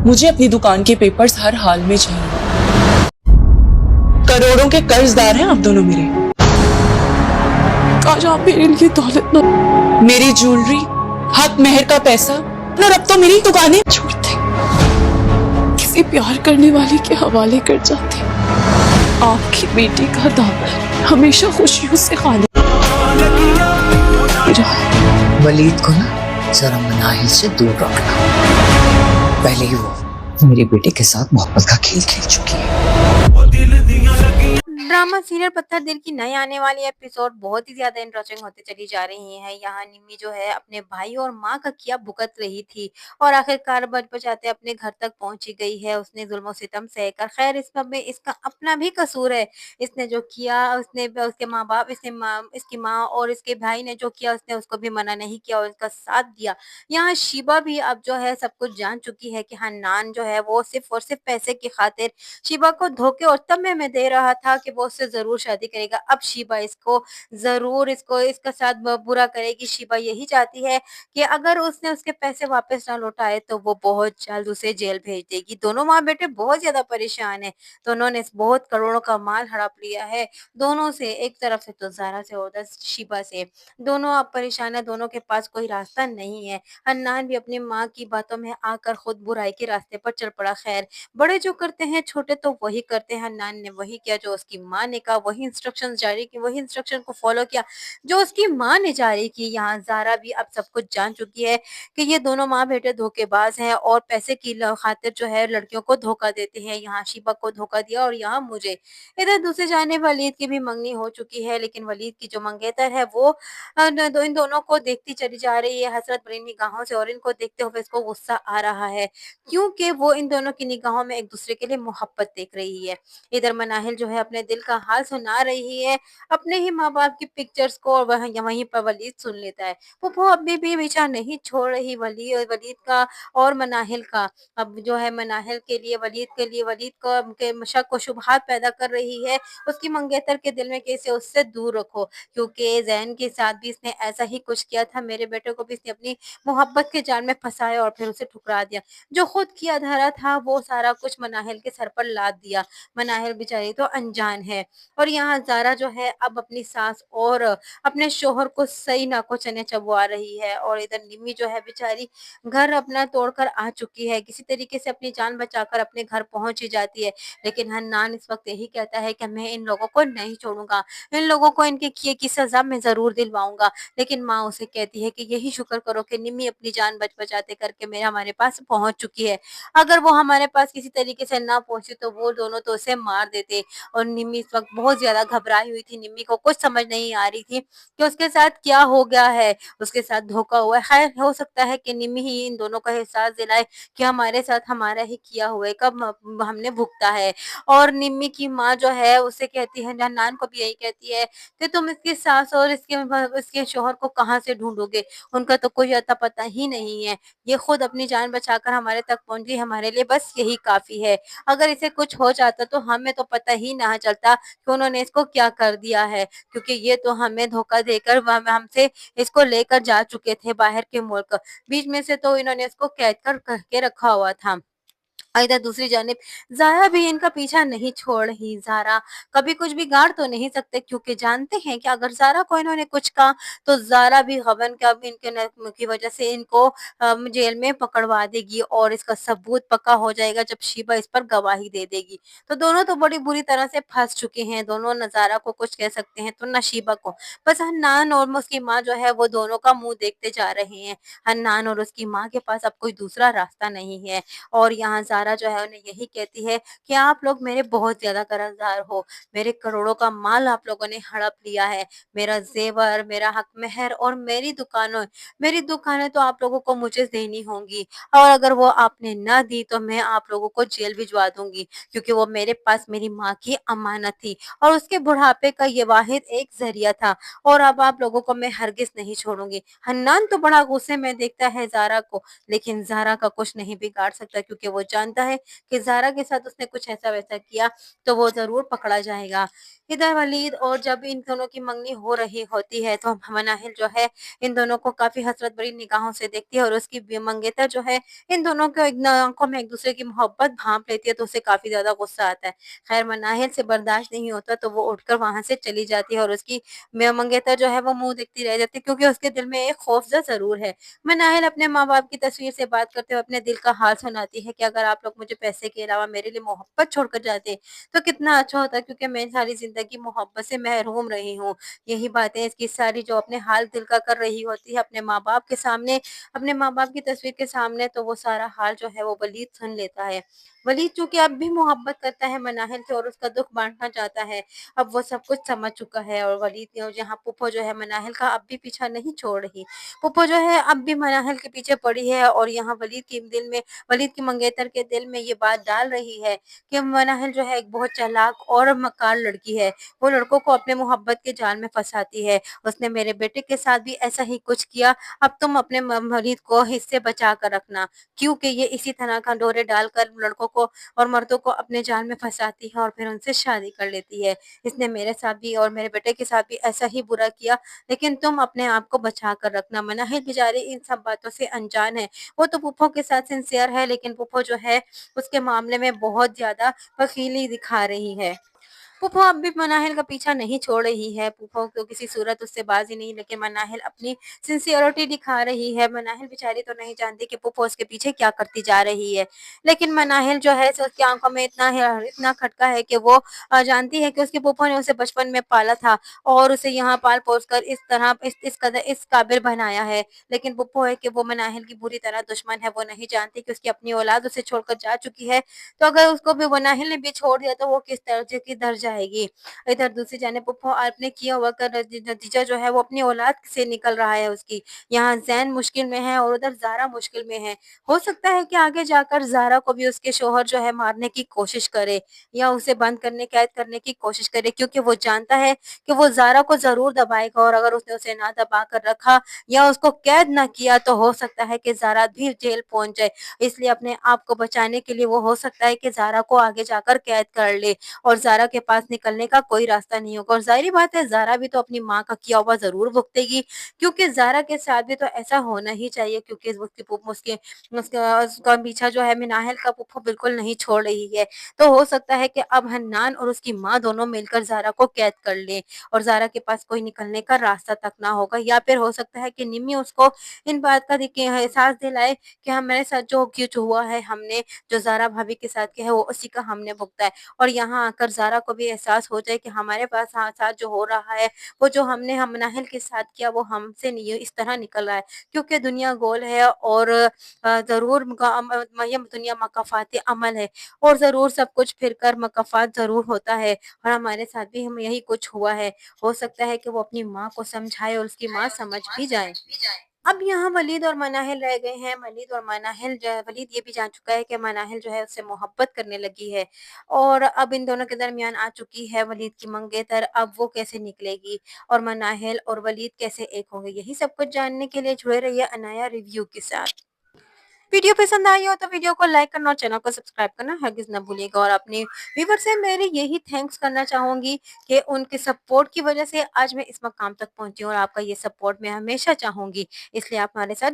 मुझे अपनी दुकान के पेपर्स हर हाल में चाहिए। करोड़ों के कर्जदार हैं आप दोनों मेरे। आज आप मेरे लिए दौलत न, मेरी ज्वेलरी, हक मेहर का पैसा और अब तो मेरी दुकानें छोड़ते, किसी प्यार करने वाले के हवाले कर जाते। आपकी बेटी का दामन हमेशा खुशियों से खाली रहा। वलीद को ना जरा मनाहिल से दूर रखना। पहले ही वो मेरी बेटे के साथ मोहब्बत का खेल खेल चुकी है। ड्रामा सीरियल पत्थर दिल की नई आने वाली एपिसोड बहुत ही ज्यादा इंटरेस्टिंग होती चली जा रही है। यहाँ निम्मी जो है अपने भाई और माँ का किया भुगत रही थी और आखिरकार बच बचाते अपने घर तक पहुंची गई है। उसने जुल्म सितम सहकर, खैर इसमें इसका अपना भी कसूर है। इसने जो किया, उसने उसके माँ बाप, इसकी माँ और इसके भाई ने जो किया, उसने उसको भी मना नहीं किया और उसका साथ दिया। यहाँ शिबा भी अब जो है सब कुछ जान चुकी है कि हन्नान जो है वो सिर्फ और सिर्फ पैसे की खातिर शिबा को धोखे और तमगे में दे रहा था कि वो उससे जरूर शादी करेगा। अब शिबा इसको जरूर इसका साथ बुरा करेगी। शिबा यही चाहती है कि अगर उसने उसके पैसे वापस ना लौटाए तो वो बहुत जल्द उसे जेल भेज देगी। दोनों माँ बेटे बहुत ज्यादा परेशान है। दोनों ने बहुत करोड़ों का माल हड़प लिया है दोनों से, एक तरफ से तो ज़ारा से और उधर शिबा से। दोनों अब परेशान है, दोनों के पास कोई रास्ता नहीं है। हन्नान भी अपनी माँ की बातों में आकर खुद बुराई के रास्ते पर चल पड़ा। खैर, बड़े जो करते हैं छोटे तो वही करते हैं। हन्नान ने वही किया जो उसकी माँ ने कहा, वही इंस्ट्रक्शंस जारी की, वही इंस्ट्रक्शन को फॉलो किया जो उसकी माँ ने जारी की। यहाँ ज़ारा भी अब सब कुछ जान चुकी है कि ये दोनों माँ बेटे धोखेबाज हैं और पैसे की खातिर जो है लड़कियों को धोखा देते हैं। यहाँ शिबा को धोखा दिया और यहाँ मुझे। इधर दूसरी जानिब वलीद की भी मंगनी हो चुकी है, लेकिन वलीद की जो मंगेतर है वो इन दोनों को देखती चली जा रही है हसरत भरी निगाहों से, और इनको देखते हुए इसको गुस्सा आ रहा है क्योंकि वो इन दोनों की निगाहों में एक दूसरे के लिए मोहब्बत देख रही है। इधर मनाहिल जो है अपने दिल का हाल सुना रही है अपने ही माँ बाप की पिक्चर्स को, और वहीं पर वलीद सुन लेता है। वो अभी भी पीछा नहीं छोड़ रही वलीद का और मनाहिल का। अब जो है मनाहिल के लिए वलीद को के शक व शुबहात पैदा कर रही है उसकी मंगेतर के दिल में कि इसे उससे दूर रखो, क्योंकि जैन के साथ भी इसने ऐसा ही कुछ किया था। मेरे बेटे को भी इसने अपनी मोहब्बत के जाल में फंसाया और फिर उसे ठुकरा दिया। जो खुद किया धरा था वो सारा कुछ मनाहिल के सर पर लाद दिया। मनाहिल बेचारी तो अनजान है। और यहाँ ज़ारा जो है अब अपनी सास और अपने शोहर को सही नाको चने चबवा रही है, और इधर निम्मी जो है बेचारी घर अपना तोड़कर आ चुकी है। किसी तरीके से अपनी जान बचाकर अपने घर पहुंच ही जाती है, लेकिन हन्नान इस वक्त यही कहता है कि मैं इन लोगों को नहीं छोड़ूंगा, इन लोगों को इनके किए की सजा मैं जरूर दिलवाऊंगा। लेकिन माँ उसे कहती है कि यही शुक्र करो कि निम्मी अपनी जान बचाते करके मेरे हमारे पास पहुंच चुकी है। अगर वो हमारे पास किसी तरीके से ना पहुंची तो वो दोनों तो उसे मार देते। और निम्मी इस वक्त बहुत ज्यादा घबराई हुई थी। निम्मी को कुछ समझ नहीं आ रही थी कि उसके साथ क्या हो गया है, उसके साथ धोखा हुआ है। खैर, हो सकता है कि निम्मी ही इन दोनों का एहसास दिलाए कि हमारे साथ हमारा ही किया हुआ है, कब हमने भुगता है। और निम्मी की माँ जो है उसे कहती है, हन्नान को भी यही कहती है कि तुम इसकी सास और इसके शोहर को कहाँ से ढूंढोगे, उनका तो कोई अता पता ही नहीं है। ये खुद अपनी जान बचाकर हमारे तक पहुंच गई, हमारे लिए बस यही काफी है। अगर इसे कुछ हो जाता तो हमें तो पता ही ना चलता कि उन्होंने इसको क्या कर दिया है, क्योंकि ये तो हमें धोखा देकर हमसे इसको लेकर जा चुके थे बाहर के मुल्क। बीच में से तो इन्होंने इसको कैद कर करके रखा हुआ था। इधर दूसरी जानिब ज़ारा भी इनका पीछा नहीं छोड़ रही। ज़ारा कभी कुछ बिगाड़ तो नहीं सकते, क्योंकि जानते हैं कि अगर ज़ारा को इन्होंने कुछ कहा तो ज़ारा भी गबन का भी इनके की वजह से इनको जेल में पकड़वा देगी और इसका सबूत पक्का हो जाएगा जब शिबा इस पर गवाही दे देगी। तो दोनों तो बड़ी बुरी तरह से फंस चुके हैं। दोनों न ज़ारा को कुछ कह सकते हैं तो न शिबा को। बस हन्नान और उसकी माँ जो है वो दोनों का मुंह देखते जा रहे हैं। हन्नान और उसकी माँ के पास अब कोई दूसरा रास्ता नहीं है। और यहाँ ज़ारा जो है उन्हें यही कहती है कि आप लोग मेरे बहुत ज्यादा कर्जदार हो, मेरे करोड़ों का माल आप लोगों ने हड़प लिया है, मेरा जेवर, मेरा हक मेहर और मेरी दुकानें तो आप लोगों को मुझे देनी होंगी, और अगर वो आपने ना दी तो मैं आप लोगों को जेल भिजवा दूंगी, क्योंकि वो मेरे पास मेरी माँ की अमानत थी और उसके बुढ़ापे का ये वाहिद एक जरिया था, और अब आप लोगों को मैं हरगिज नहीं छोड़ूंगी। हन्नान तो बड़ा गुस्से में देखता है ज़ारा को, लेकिन ज़ारा का कुछ नहीं बिगाड़ सकता, क्योंकि वो जानती जानता है कि ज़ारा के साथ उसने कुछ ऐसा वैसा किया तो वो ज़रूर पकड़ा जाएगा। इधर वलीद और जब इन दोनों की मंगनी हो रही होती है तो मनाहिल जो है इन दोनों को काफ़ी हसरत भरी निगाहों से देखती है और उसकी मंगेतर जो है इन दोनों को आंखों में एक दूसरे की मोहब्बत भांप लेती है तो उसे काफ़ी ज़्यादा गुस्सा आता है। खैर मनाहिल से बर्दाश्त नहीं होता तो वो उठकर वहाँ से चली जाती है और उसकी मंगेतर जो है वो मुँह देखती रह जाती है क्योंकि उसके दिल में एक खौफ़ ज़रूर है। मनाहिल अपने माँ-बाप की तस्वीर से बात करते हुए अपने दिल का हाल सुनाती है कि अगर आप लोग मुझे पैसे के अलावा मेरे लिए मोहब्बत छोड़कर जाते तो कितना अच्छा होता क्योंकि मैं सारी ज़िंदगी मोहब्बत से महरूम रही हूँ। यही बातें इसकी सारी जो अपने हाल दिल का कर रही होती है अपने माँ-बाप के सामने, अपने माँ-बाप की तस्वीर के सामने तो वो सारा हाल जो है वो वलीद सुन लेता है। वलीद चूँकि अब भी मोहब्बत करता है मनाहिल से और उसका दुःख बाँटना चाहता है, अब वो सब कुछ समझ चुका है और वलीद जहाँ पुप्पो जो है मनाहिल का अब भी पीछा नहीं छोड़ रही। पुप्पो जो है अब भी मनाहिल के पीछे पड़ी है और यहाँ वलीद की मंगेतर के दिल में ये बात डाल रही है कि मनाहिल जो है एक बहुत चालाक और मक्कार लड़की है। वो लड़कों को अपने मोहब्बत के जाल में फँसाती है। उसने मेरे बेटे के साथ भी ऐसा ही कुछ किया, अब तुम अपने वलीद को इससे बचा कर रखना क्योंकि ये इसी तरह का डोरे डालकर लड़कों को और मर्दों को अपने जाल में फँसाती है और फिर उनसे शादी कर लेती है। इसने मेरे साथ भी और मेरे बेटे के साथ भी ऐसा ही बुरा किया, लेकिन तुम अपने आप को बचा कर रखना। मनाहिल बेचारी इन सब बातों से अनजान है। वो तो पुप्पो के साथ सिंसियर है लेकिन पुप्पो जो है उसके मामले में बहुत ज़्यादा बख़ीली दिखा रही है। पुप्पो अब भी मनाहिल का पीछा नहीं छोड़ रही है। पुप्पो को किसी सूरत उससे बाज़ी नहीं लेकिन मनाहिल अपनी सिंसियरिटी दिखा रही है। मनाहिल बेचारी तो नहीं जानती कि पुप्पो उसके पीछे क्या करती जा रही है। लेकिन मनाहिल जो है सो उसकी आँखों में इतना खटका है कि वो जानती है कि उसके पुप्पो ने उसे बचपन में पाला था और उसे यहाँ पाल-पोस कर इस तरह इस काबिल बनाया है। लेकिन पुप्पो है कि वो मनाहिल की बुरी तरह दुश्मन है। वो नहीं जानती कि उसकी अपनी औलाद उसे छोड़कर जा चुकी है, तो अगर उसको भी मनाहिल ने भी छोड़ दिया तो वो किस दर्जे की दर जाएगी। इधर दूसरी जानिब पुप्पो अपने किया हुआ का नतीजा जो है वो अपनी औलाद से निकल रहा है उसकी। यहाँ ज़ैन मुश्किल में है और उधर ज़ारा मुश्किल में है। हो सकता है कि आगे जाकर ज़ारा को भी उसके शौहर जो है मारने की कोशिश करे या उसे बंद करने कैद करने की कोशिश करे क्योंकि वो जानता है कि वो ज़ारा को ज़रूर दबाएगा और अगर उसने उसे ना दबा कर रखा या उसको कैद ना किया तो हो सकता है कि ज़ारा भी जेल पहुँच जाए। इसलिए अपने आप को बचाने के लिए वो हो सकता है कि ज़ारा को आगे जाकर कैद कर ले और ज़ारा के पास निकलने का कोई रास्ता नहीं होगा और ज़ाहिर बात है ज़ारा भी तो अपनी माँ का किया हुआ ज़रूर भुगतेगी क्योंकि ज़ारा के साथ भी तो ऐसा होना ही चाहिए क्योंकि उसका पीछा जो है मनाहिल का पुप्पो बिल्कुल नहीं छोड़ रही है। तो हो सकता है कि अब हन्नान और उसकी माँ दोनों मिलकर ज़ारा को कैद कर लें और ज़ारा के पास कोई निकलने का रास्ता तक ना होगा या फिर हो सकता है कि निम्मी उसको इन बात का एहसास दिलाए कि हमारे साथ जो कुछ हुआ है हमने जो ज़ारा भाभी के साथ किया है वो उसी का हमने भुगता है और यहाँ आकर ज़ारा को भी एहसास हो जाए कि हमारे पास साथ जो हो रहा है वो जो हमने हम नाहिल के साथ किया वो हमसे नहीं इस तरह निकल रहा है क्योंकि दुनिया गोल है और ज़रूर ये दुनिया मकाफ़ात अमल है और ज़रूर सब कुछ फिर कर मकाफ़ात ज़रूर होता है और हमारे साथ भी हम यही कुछ हुआ है। हो सकता है कि वो अपनी माँ को समझाए और उसकी माँ समझ भी जाए। अब यहाँ वलीद और मनाहिल रह गए हैं। वलीद और मनाहिल जो है वलीद ये भी जान चुका है कि मनाहिल जो है उससे मोहब्बत करने लगी है और अब इन दोनों के दरमियान आ चुकी है वलीद की मंगेतर। अब वो कैसे निकलेगी और मनाहिल और वलीद कैसे एक होंगे, यही सब कुछ जानने के लिए जुड़े रहिए अनाया रिव्यू के साथ। वीडियो पसंद आई हो तो वीडियो को लाइक करना और चैनल को सब्सक्राइब करना हरगिज़ ना भूलिएगा और अपने व्यूअर से मेरी यही थैंक्स करना चाहूँगी कि उनके सपोर्ट की वजह से आज मैं इस मकाम तक पहुँची हूँ और आपका ये सपोर्ट मैं हमेशा चाहूँगी। इसलिए आप हमारे साथ